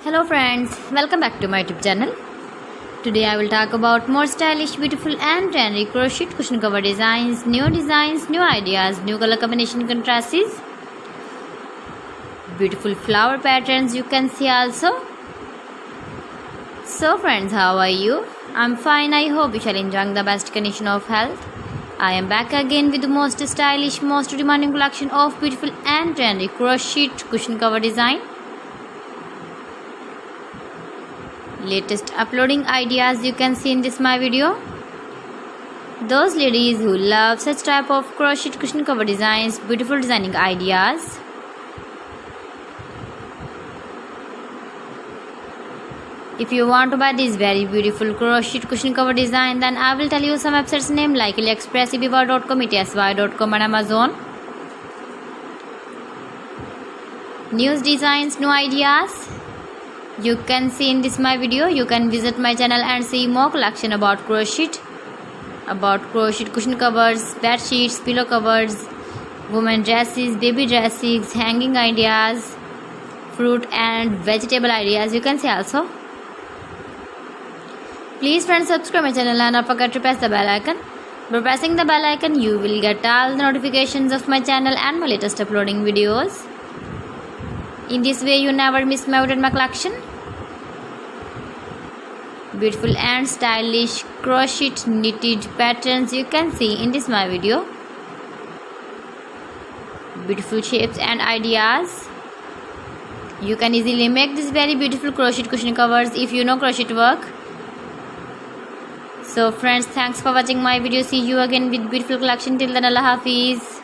Hello friends, welcome back to my YouTube channel. Today I will talk about more stylish, beautiful and trendy crochet cushion cover designs, new ideas, new color combination contrasts, beautiful flower patterns you can see also. So friends, how are you? I'm fine. I hope you shall enjoy the best condition of health. I am back again with the most stylish, most demanding collection of beautiful and trendy crochet cushion cover design. Latest uploading ideas you can see in this my video. Those ladies who love such type of crochet cushion cover designs, beautiful designing ideas. If you want to buy this very beautiful crochet cushion cover design, then I will tell you some websites name like AliExpress, eBay.com, etsy.com and Amazon. New designs, new ideas you can see in this my video. You can visit my channel and see more collection about crochet cushion covers, bed sheets, pillow covers, women dresses, baby dresses, hanging ideas, fruit and vegetable ideas you can see also. Please friends, subscribe my channel and don't forget to press the bell icon. By pressing the bell icon you will get all the notifications of my channel and my latest uploading videos. In this way you never miss my collection. Beautiful and stylish crochet knitted patterns you can see in this my video. Beautiful shapes and ideas. You can easily make this very beautiful crochet cushion covers if you know crochet work. So friends, thanks for watching my video. See you again with beautiful collection. Till then, Allah Hafiz.